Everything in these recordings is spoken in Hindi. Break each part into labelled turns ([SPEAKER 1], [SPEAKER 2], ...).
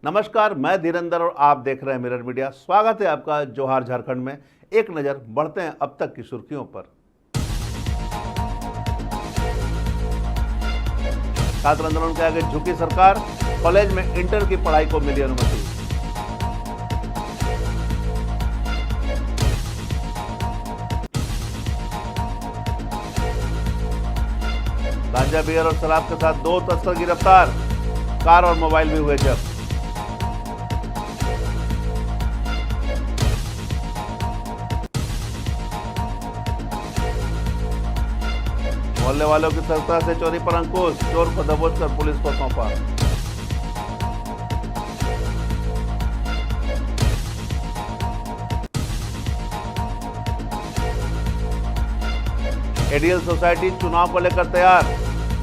[SPEAKER 1] नमस्कार, मैं धीरेंद्र और आप देख रहे हैं मिरर मीडिया। स्वागत है आपका जोहार झारखंड में। एक नज़र बढ़ते हैं अब तक की सुर्खियों पर। छात्र आंदोलन के आगे झुकी सरकार, कॉलेज में इंटर की पढ़ाई को मिली अनुमति। गांजा, बियर और शराब के साथ 2 तस्कर गिरफ्तार, कार और मोबाइल भी हुए जब्त। मोहल्ले वालों की सहायता से चोरी पर अंकुश, चोर को दबोच कर पुलिस को सौंपा। एडीएल सोसाइटी चुनाव को लेकर तैयार,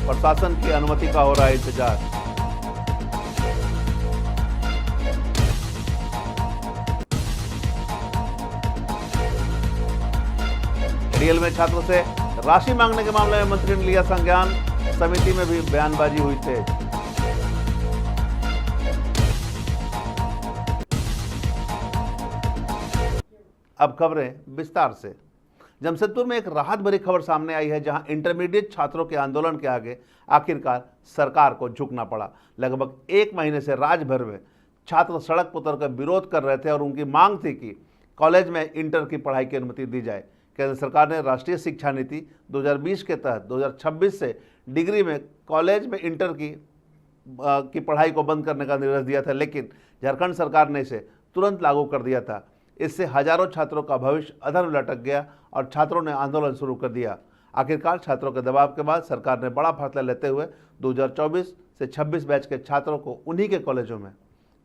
[SPEAKER 1] प्रशासन की अनुमति का हो रहा है इंतजार। एडीएल में छात्रों से राशि मांगने के मामले में मंत्री ने लिया संज्ञान, समिति में भी बयानबाजी हुई तेज। अब खबरें विस्तार से। जमशेदपुर में एक राहत भरी खबर सामने आई है, जहां इंटरमीडिएट छात्रों के आंदोलन के आगे आखिरकार सरकार को झुकना पड़ा। लगभग 1 महीने से राज्य भर में छात्र सड़क पर उतरकर विरोध कर रहे थे और उनकी मांग थी कि कॉलेज में इंटर की पढ़ाई की अनुमति दी जाए। केंद्र सरकार ने राष्ट्रीय शिक्षा नीति 2020 के तहत 2026 से डिग्री में कॉलेज में इंटर की पढ़ाई को बंद करने का निर्देश दिया था, लेकिन झारखंड सरकार ने इसे तुरंत लागू कर दिया था। इससे हजारों छात्रों का भविष्य अधर में लटक गया और छात्रों ने आंदोलन शुरू कर दिया। आखिरकार छात्रों के दबाव के बाद सरकार ने बड़ा फैसला लेते हुए 2024 से 26 बैच के छात्रों को उन्हीं के कॉलेजों में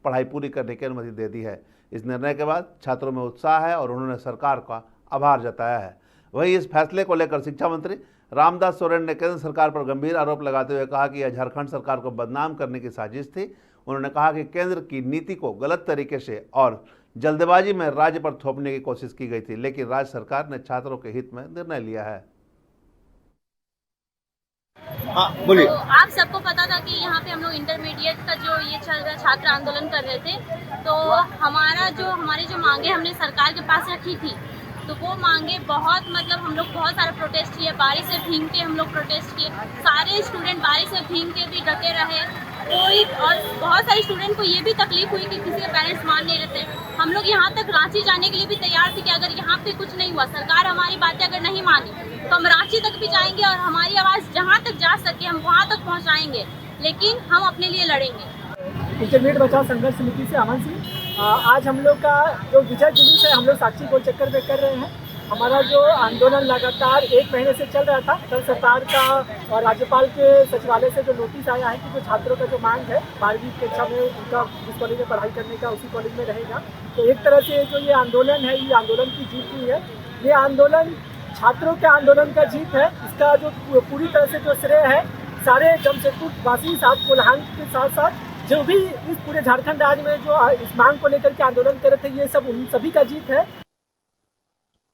[SPEAKER 1] पढ़ाई पूरी करने की अनुमति दे दी है। इस निर्णय के बाद छात्रों में उत्साह है और उन्होंने सरकार का आभार जताया है। वहीं इस फैसले को लेकर शिक्षा मंत्री रामदास सोरेन ने केंद्र सरकार पर गंभीर आरोप लगाते हुए कहा कि यह झारखंड सरकार को बदनाम करने की साजिश थी। उन्होंने कहा कि केंद्र की नीति को गलत तरीके से और जल्दबाजी में राज्य पर थोपने की कोशिश की गई थी, लेकिन राज्य सरकार ने छात्रों के हित में निर्णय लिया है।
[SPEAKER 2] बोलिए। तो आप सबको पता था कि यहाँ पे हम लोग इंटरमीडिएट का जो ये चल रहा छात्र आंदोलन कर रहे थे, तो हमारी जो मांगे हमने सरकार के पास रखी थी, तो वो मांगे बहुत हम लोग बहुत सारा प्रोटेस्ट किए। बारिश से भीग के हम लोग प्रोटेस्ट किए, सारे स्टूडेंट बारिश से भीग के भी डटे रहे। कोई और बहुत सारे स्टूडेंट को ये भी तकलीफ हुई कि किसी के पेरेंट्स मान नहीं रहे थे। हम लोग यहाँ तक रांची जाने के लिए भी तैयार थे कि अगर यहाँ पे कुछ नहीं हुआ, सरकार हमारी बातें अगर नहीं मानी, तो हम रांची तक भी जाएंगे और हमारी आवाज़ जहाँ तक जा सके हम वहाँ तक पहुँचाएंगे, लेकिन हम अपने लिए लड़ेंगे।
[SPEAKER 3] इंटरमीडिएट बचाओ संघर्ष समिति से अमन सिंह। आज हम लोग का जो विजय जुलूस है हम लोग साक्षी गोल चक्कर में कर रहे हैं। हमारा जो आंदोलन लगातार 1 महीने से चल रहा था, कल सरकार का और राज्यपाल के सचिवालय से जो नोटिस आया है कि जो छात्रों का जो मांग है 12वीं कक्षा में उनका जिस कॉलेज में पढ़ाई करने का उसी कॉलेज में रहेगा, तो एक तरह से जो ये आंदोलन है, ये आंदोलन की जीत हुई है। ये आंदोलन छात्रों के आंदोलन का जीत है। इसका जो पूरी तरह से जो श्रेय है सारे जमशेदपुर वासी साथ कोल्हान के साथ साथ जो भी इस पूरे झारखंड राज्य में जो इस मांग को लेकर के आंदोलन कर रहे थे, ये सब उन सभी का जीत है।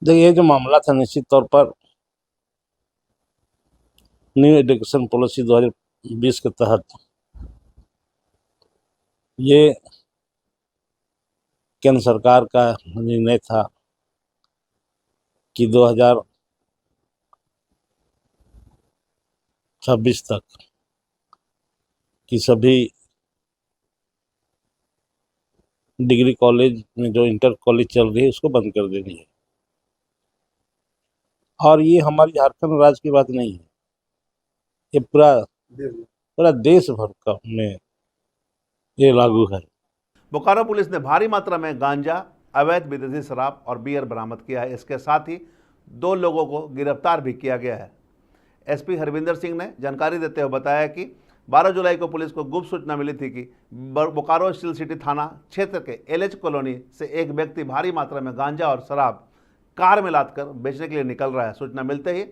[SPEAKER 4] देखिए, ये जो मामला था निश्चित तौर पर न्यू एजुकेशन पॉलिसी 2020 के तहत ये केंद्र सरकार का निर्णय था कि 2026 तक की सभी डिग्री कॉलेज में जो इंटर कॉलेज चल रही है उसको बंद कर देनी है। और ये हमारी झारखंड राज्य की बात नहीं है, ये पूरा देश भर का में ये लागू है।
[SPEAKER 1] बोकारो पुलिस ने भारी मात्रा में गांजा, अवैध विदेशी शराब और बियर बरामद किया है। इसके साथ ही 2 लोगों को गिरफ्तार भी किया गया है। एसपी हरविंदर सिंह ने जानकारी देते हुए बताया कि 12 जुलाई को पुलिस को गुप्त सूचना मिली थी कि बोकारो स्टील सिटी थाना क्षेत्र के एलएच कॉलोनी से एक व्यक्ति भारी मात्रा में गांजा और शराब कार में लादकर बेचने के लिए निकल रहा है। सूचना मिलते ही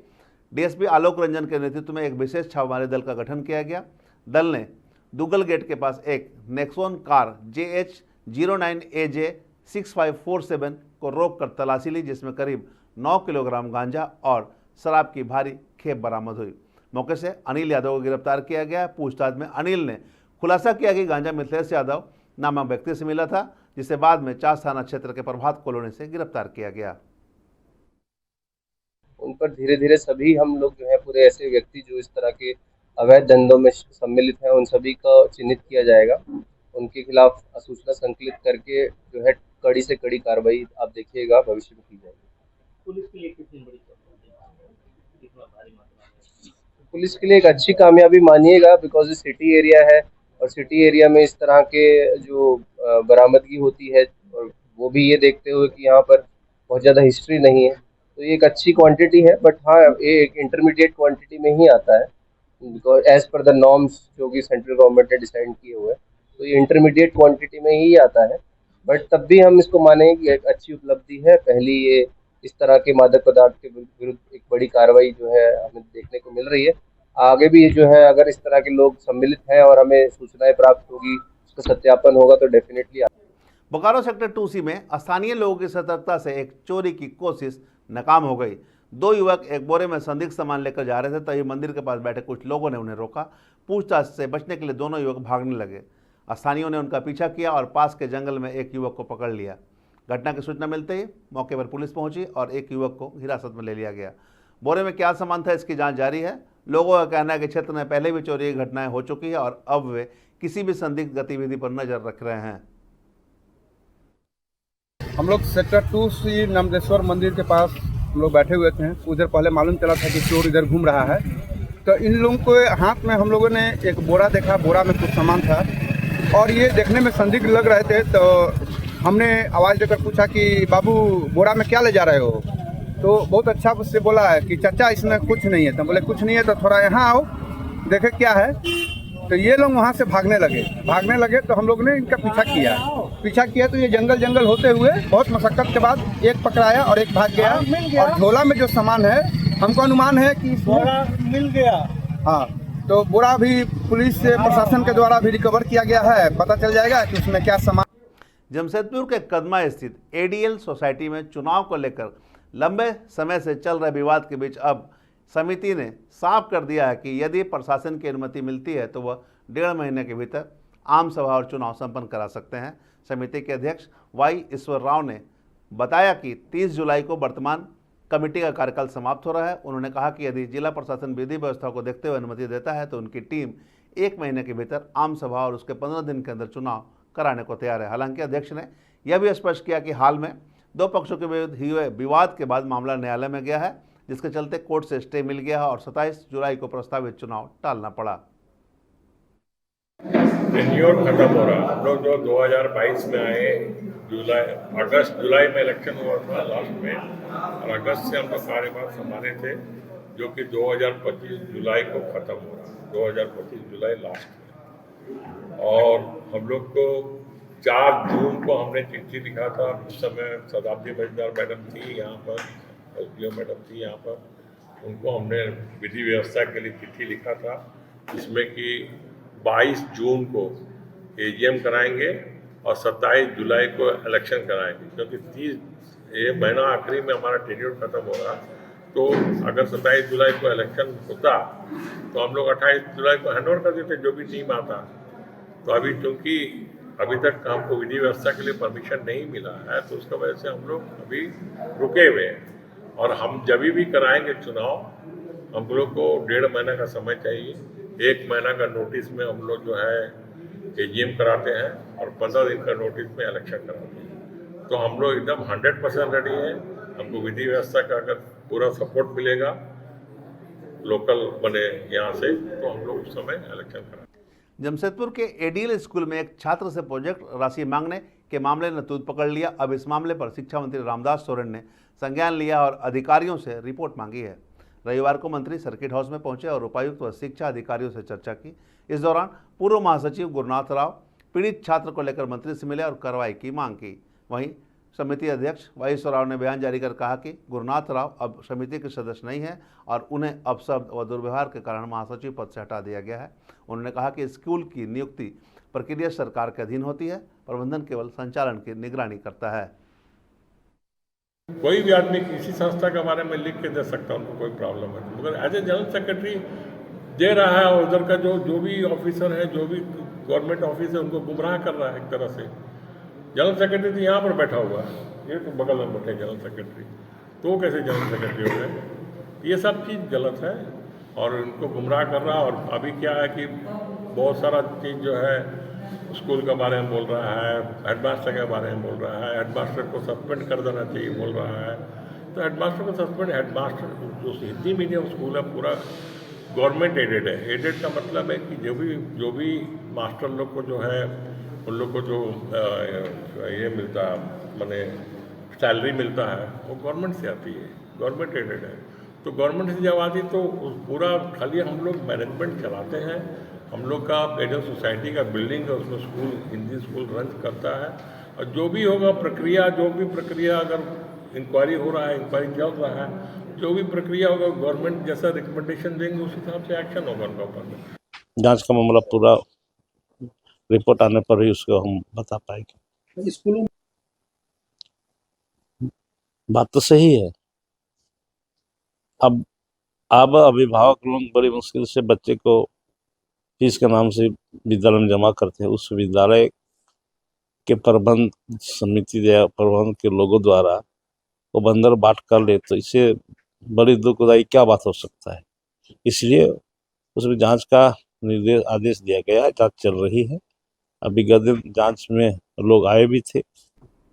[SPEAKER 1] डीएसपी आलोक रंजन के नेतृत्व में एक विशेष छापामारी दल का गठन किया गया। दल ने दुगल गेट के पास एक नेक्सॉन कार JH09AJ6547 को रोककर तलाशी ली, जिसमें करीब 9 किलोग्राम गांजा और शराब की भारी खेप बरामद हुई। मौके से अनिल यादव को गिरफ्तार किया गया। पूछताछ में अनिल ने खुलासा किया कि गांजा मिथिलेश यादव नामक व्यक्ति से मिला था, जिसे बाद में चास थाना क्षेत्र के प्रभात कॉलोनी से गिरफ्तार किया गया।
[SPEAKER 5] उन पर धीरे धीरे सभी हम लोग जो है पूरे ऐसे व्यक्ति जो इस तरह के अवैध धंधों में सम्मिलित हैं, उन सभी को चिन्हित किया जाएगा। उनके खिलाफ सूचना संकलित करके जो है कड़ी से कड़ी कार्रवाई आप देखिएगा भविष्य में की जाएगी। पुलिस के लिए एक अच्छी कामयाबी मानिएगा, बिकॉज ये सिटी एरिया है और सिटी एरिया में इस तरह के जो बरामदगी होती है, और वो भी ये देखते हुए कि यहाँ पर बहुत ज़्यादा हिस्ट्री नहीं है, तो ये एक अच्छी क्वांटिटी है। बट हाँ, ये एक इंटरमीडिएट क्वांटिटी में ही आता है, because as per the norms जो कि सेंट्रल गवर्नमेंट ने डिसाइड किए हुए हैं, तो ये इंटरमीडिएट क्वांटिटी में ही आता है। बट तब भी हम इसको मानेंगे कि एक अच्छी उपलब्धि है। पहली ये इस तरह के मादक पदार्थ के विरुद्ध एक बड़ी कार्रवाई जो है हमें देखने को मिल रही है। आगे भी जो है अगर इस तरह के लोग सम्मिलित हैं और हमें सूचनाएं प्राप्त होगी, उसका सत्यापन होगा, तो डेफिनेटली।
[SPEAKER 1] बोकारो सेक्टर 2C में स्थानीय लोगों की सतर्कता से एक चोरी की कोशिश नाकाम हो गई। 2 युवक एक बोरे में संदिग्ध सामान लेकर जा रहे थे, तभी मंदिर के पास बैठे कुछ लोगों ने उन्हें रोका। पूछताछ से बचने के लिए दोनों युवक भागने लगे। स्थानीयों ने उनका पीछा किया और पास के जंगल में एक युवक को पकड़ लिया। घटना की सूचना मिलते ही मौके पर पुलिस पहुंची और एक युवक को हिरासत में ले लिया गया। बोरे में क्या सामान था, इसकी जांच जारी है। लोगों का कहना है कि क्षेत्र में पहले भी चोरी की घटनाएं हो चुकी है और अब वे किसी भी संदिग्ध गतिविधि पर नजर रख रहे हैं।
[SPEAKER 6] हम लोग सेक्टर 2C नमदेश्वर मंदिर के पास हम लोग बैठे हुए थे। कुछ देर पहले मालूम चला था कि चोर इधर घूम रहा है, तो इन लोगों के हाथ में हम लोगों ने एक बोरा देखा। बोरा में कुछ सामान था और ये देखने में संदिग्ध लग रहे थे, तो हमने आवाज़ देकर पूछा कि बाबू बोरा में क्या ले जा रहे हो? तो बहुत अच्छा उससे बोला है कि चाचा इसमें कुछ नहीं है। तो बोले कुछ नहीं है तो थोड़ा यहाँ आओ देखे क्या है। तो ये लोग वहाँ से भागने लगे तो हम लोग ने इनका पीछा किया तो ये जंगल होते हुए बहुत मशक्कत के बाद एक पकड़ाया और एक भाग गया। और झोला में जो सामान है हमको अनुमान है कि बोरा मिल गया। हाँ, तो बोरा भी पुलिस से प्रशासन के द्वारा भी रिकवर किया गया है। पता चल जाएगा कि उसमें क्या सामान।
[SPEAKER 1] जमशेदपुर के कदमा स्थित ADL सोसाइटी में चुनाव को लेकर लंबे समय से चल रहे विवाद के बीच अब समिति ने साफ कर दिया है कि यदि प्रशासन की अनुमति मिलती है तो वह 1.5 महीने के भीतर आम सभा और चुनाव संपन्न करा सकते हैं। समिति के अध्यक्ष Y ईश्वर राव ने बताया कि 30 जुलाई को वर्तमान कमेटी का कार्यकाल समाप्त हो रहा है। उन्होंने कहा कि यदि जिला प्रशासन विधि व्यवस्था को देखते हुए अनुमति देता है तो उनकी टीम 1 महीने के भीतर आम सभा और उसके 15 दिन के अंदर चुनाव कराने को तैयार है। हालांकि अध्यक्ष ने यह भी स्पष्ट किया कि हाल में 2 पक्षों के विरुद्ध हुए विवाद के बाद मामला न्यायालय में गया है, जिसके चलते कोर्ट से स्टे मिल गया है और 27 जुलाई को प्रस्तावित चुनाव टालना पड़ा।
[SPEAKER 7] टेन्योर खत्म हो रहा। हम लोग जो 2022 में आए, जुलाई में इलेक्शन हुआ था लास्ट में, और अगस्त से हम लोग कार्यभार संभाले थे, जो कि 2025 जुलाई को खत्म हो रहा। 2025 जुलाई लास्ट में। और हम लोग को 4 जून को हमने चिट्ठी लिखा था। उस समय शताब्दी मजदार मैडम थी यहाँ पर, LPO मैडम थी यहाँ पर। उनको हमने विधि व्यवस्था के लिए चिट्ठी लिखा था, जिसमें कि 22 जून को AGM कराएंगे और 27 जुलाई को इलेक्शन कराएंगे, क्योंकि 30 ये महीना आखिरी में हमारा टेन्योर खत्म हो रहा। तो अगर 27 जुलाई को इलेक्शन होता तो हम लोग 28 जुलाई को हैंडओवर कर देते जो भी टीम आता। तो अभी क्योंकि अभी तक हमको विधि व्यवस्था के लिए परमिशन नहीं मिला है, तो उसका वजह से हम लोग अभी रुके हुए हैं। और हम जब भी कराएंगे चुनाव, हम लोग को 1.5 महीना का समय चाहिए। 1 महीना का नोटिस में हम लोग जो है AGM कराते हैं और 15 दिन का नोटिस में इलेक्शन कराते हैं। तो हम लोग एकदम 100% रेडी हैं। हमको विधि व्यवस्था का अगर पूरा सपोर्ट मिलेगा लोकल बने यहाँ से, तो हम लोग उस समय इलेक्शन कराएंगे।
[SPEAKER 1] जमशेदपुर के ADL स्कूल में एक छात्र से प्रोजेक्ट राशि मांगने के मामले ने तूत पकड़ लिया। अब इस मामले पर शिक्षा मंत्री रामदास सोरेन ने संज्ञान लिया और अधिकारियों से रिपोर्ट मांगी है। रविवार को मंत्री सर्किट हाउस में पहुंचे और उपायुक्त व शिक्षा अधिकारियों से चर्चा की। इस दौरान पूर्व महासचिव गुरुनाथ राव पीड़ित छात्र को लेकर मंत्री से मिले और कार्रवाई की मांग की। वहीं समिति अध्यक्ष Y ईश्वर राव ने बयान जारी कर कहा कि गुरुनाथ राव अब समिति के सदस्य नहीं हैं और उन्हें अपशब्द व दुर्व्यवहार के कारण महासचिव पद से हटा दिया गया है। उन्होंने कहा कि स्कूल की नियुक्ति प्रक्रिया सरकार के अधीन होती है, प्रबंधन केवल संचालन की निगरानी करता है।
[SPEAKER 7] कोई भी आदमी किसी संस्था के बारे में लिख के दे सकता है, उनको कोई प्रॉब्लम है, मगर एज ए जनरल सेक्रेटरी दे रहा है। और उधर का जो भी ऑफिसर है, जो भी गवर्नमेंट ऑफिस है उनको गुमराह कर रहा है एक तरह से। जनरल सेक्रेटरी तो यहाँ पर बैठा हुआ है, ये तो बगल में बैठे जनरल सेक्रेटरी, तो वो कैसे जनरल सेक्रेटरी हो गए? ये सब चीज़ गलत है और इनको गुमराह कर रहा है। और अभी क्या है कि बहुत सारा चीज़ जो है स्कूल के बारे में बोल रहा है, हेडमास्टर के बारे में बोल रहा है, हेडमास्टर को सस्पेंड कर देना चाहिए बोल रहा है। तो हेडमास्टर को सस्पेंड, हेडमास्टर जो हिंदी मीडियम स्कूल है पूरा गवर्नमेंट एडेड है। एडेड का मतलब है कि जो भी मास्टर लोग को जो है उन लोग को जो ये मिलता माने सैलरी मिलता है वो गवर्नमेंट से आती है, गवर्नमेंट एडेड है। तो गवर्नमेंट से जब आती तो पूरा खाली हम लोग मैनेजमेंट चलाते हैं, हम लोग का एडेड सोसाइटी का बिल्डिंग है उसमें स्कूल, हिंदी स्कूल रन करता है। और जो भी होगा प्रक्रिया अगर इंक्वायरी हो रहा है, इंक्वायरी चल रहा है, जो भी प्रक्रिया होगा गवर्नमेंट जैसा रिकमेंडेशन देंगे उस हिसाब से एक्शन होगा उनका ऊपर में।
[SPEAKER 4] जांच का मामला पूरा रिपोर्ट आने पर ही उसको हम बता पाएंगे।
[SPEAKER 8] स्कूलों
[SPEAKER 4] बात तो सही है। अब अभिभावक लोग बड़ी मुश्किल से बच्चे को फीस के नाम से विद्यालय में जमा करते हैं। उस विद्यालय के प्रबंध समिति या प्रबंध के लोगों द्वारा वो बंदर बांट कर ले, तो इससे बड़ी दुखदायी क्या बात हो सकता है। इसलिए उसमें जांच का आदेश दिया गया है, जांच चल रही है। अभी गत जांच में लोग आए भी थे,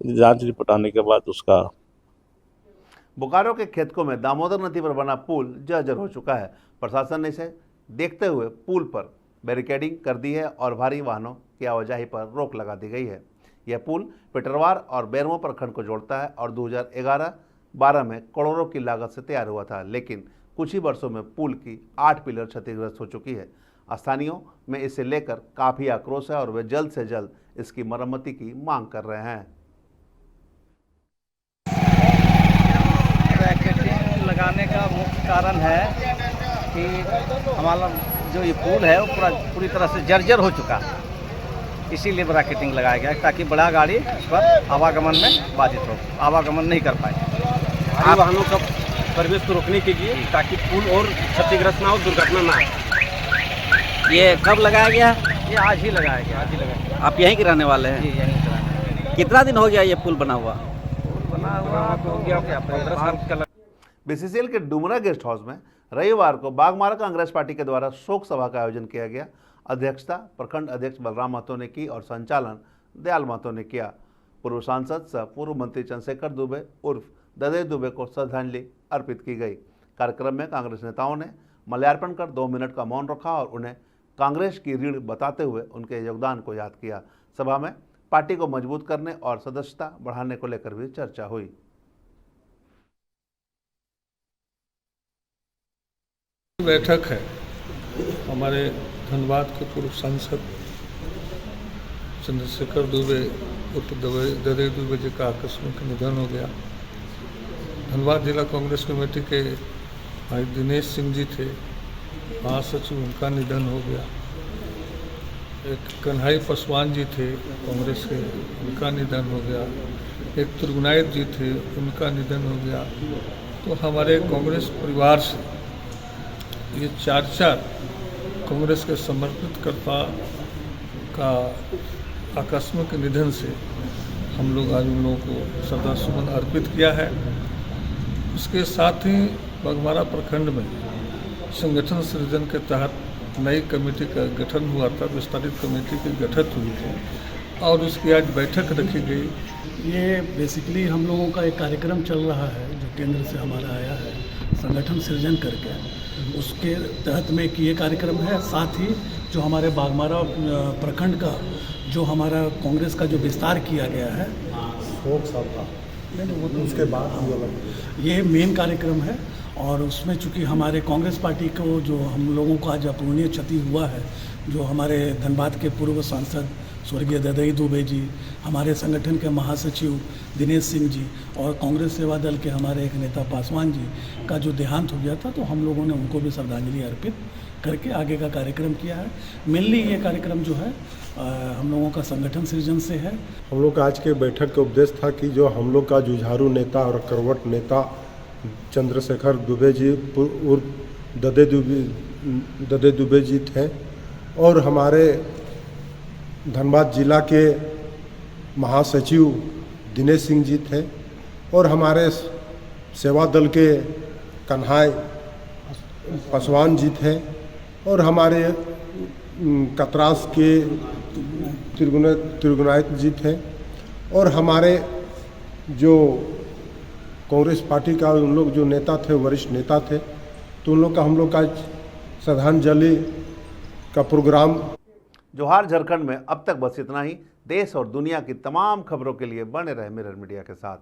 [SPEAKER 4] जांच रिपोर्ट आने के बाद उसका।
[SPEAKER 1] बोकारो के खेतकों में दामोदर नदी पर बना पुल जर्जर हो चुका है। प्रशासन ने इसे देखते हुए पुल पर बैरिकेडिंग कर दी है और भारी वाहनों की आवाजाही पर रोक लगा दी गई है। यह पुल पिटरवार और बेरमो प्रखंड को जोड़ता है और 2011-12 में करोड़ों की लागत से तैयार हुआ था, लेकिन कुछ ही वर्षों में पुल की 8 पिलर क्षतिग्रस्त हो चुकी है। स्थानीयों में इसे लेकर काफ़ी आक्रोश है और वे जल्द से जल्द इसकी मरम्मती की मांग कर रहे हैं।
[SPEAKER 8] ब्रैकेटिंग लगाने का मुख्य कारण है कि हमारा जो ये पुल है वो पूरी तरह से जर्जर हो चुका है, इसीलिए ब्रैकेटिंग लगाया गया है ताकि बड़ा गाड़ी इस पर आवागमन में बाधित हो, आवागमन नहीं कर पाए।
[SPEAKER 9] भारी वाहनों का प्रवेश को रोकने के लिए ताकि पुल और क्षतिग्रस्त ना हो, दुर्घटना ना हो।
[SPEAKER 8] ये कब लगाया गया?
[SPEAKER 9] ये आज ही लगाया गया।
[SPEAKER 8] आप यहीं के रहने वाले हैं?
[SPEAKER 9] जी यहीं से रहने वाले।
[SPEAKER 8] कितना दिन हो गया ये पुल बना हुआ?
[SPEAKER 9] पुल बना हुआ हो गया 15 साल का।
[SPEAKER 1] बीसीसीएल के डुमरा गेस्ट हाउस में रविवार को बाघमारा कांग्रेस पार्टी के द्वारा शोक सभा का आयोजन किया गया। अध्यक्षता प्रखंड अध्यक्ष बलराम महतो ने की और संचालन दयाल महतो ने किया। पूर्व सांसद सह पूर्व मंत्री चंद्रशेखर दुबे उर्फ ददे दुबे को श्रद्धांजलि अर्पित की गई। कार्यक्रम में कांग्रेस नेताओं ने माल्यार्पण कर 2 मिनट का मौन रखा और उन्हें कांग्रेस की ऋण बताते हुए उनके योगदान को याद किया। सभा में पार्टी को मजबूत करने और सदस्यता बढ़ाने को लेकर भी चर्चा हुई।
[SPEAKER 10] बैठक है। हमारे धनबाद के पूर्व सांसद चंद्रशेखर दुबे उर्फ ददे दुबे जी का आकस्मिक निधन हो गया। धनबाद जिला कांग्रेस कमेटी के भाई दिनेश सिंह जी थे, महासचिव, उनका निधन हो गया। एक कन्हई पासवान जी थे कांग्रेस के, उनका निधन हो गया। एक त्रिगुणायत जी थे, उनका निधन हो गया। तो हमारे कांग्रेस परिवार से ये 4 कांग्रेस के समर्पित कर्ता का आकस्मिक निधन से हम लोग आज उन लोगों को श्रद्धासुमन अर्पित किया है। उसके साथ ही बाघमारा प्रखंड में संगठन सृजन के तहत नई कमेटी का गठन हुआ था, विस्तारित कमेटी की गठन हुई थी और उसकी आज बैठक रखी गई।
[SPEAKER 11] ये बेसिकली हम लोगों का एक कार्यक्रम चल रहा है जो केंद्र से हमारा आया है, संगठन सृजन करके, उसके तहत में कि ये कार्यक्रम है। साथ ही जो हमारे बाघमारा प्रखंड का जो हमारा कांग्रेस का जो विस्तार किया गया है, उसके बाद ये मेन कार्यक्रम है। और उसमें चूँकि हमारे कांग्रेस पार्टी को जो हम लोगों को आज अपूर्णीय क्षति हुआ है, जो हमारे धनबाद के पूर्व सांसद स्वर्गीय ददई दुबे जी, हमारे संगठन के महासचिव दिनेश सिंह जी और कांग्रेस सेवा दल के हमारे एक नेता पासवान जी का जो देहांत हो गया था, तो हम लोगों ने उनको भी श्रद्धांजलि अर्पित करके आगे का कार्यक्रम किया है। मेनली ये कार्यक्रम जो है हम लोगों का संगठन सृजन से है।
[SPEAKER 12] हम लोग का आज के बैठक का उद्देश्य था कि जो हम लोग का जुझारू नेता और करवट नेता चंद्रशेखर दुबे जी उर्फ ददे दुबे जी थे और हमारे धनबाद जिला के महासचिव दिनेश सिंह जी थे और हमारे सेवा दल के कन्हाई पासवान जी थे और हमारे कतरास के त्रिगुणायत जी थे और हमारे जो कांग्रेस पार्टी का उन लोग जो नेता थे, वरिष्ठ नेता थे, तो उन लोग का हम लोग का श्रद्धांजलि का प्रोग्राम।
[SPEAKER 1] जोहार झारखंड में अब तक बस इतना ही। देश और दुनिया की तमाम खबरों के लिए बने रहे मिरर मीडिया के साथ।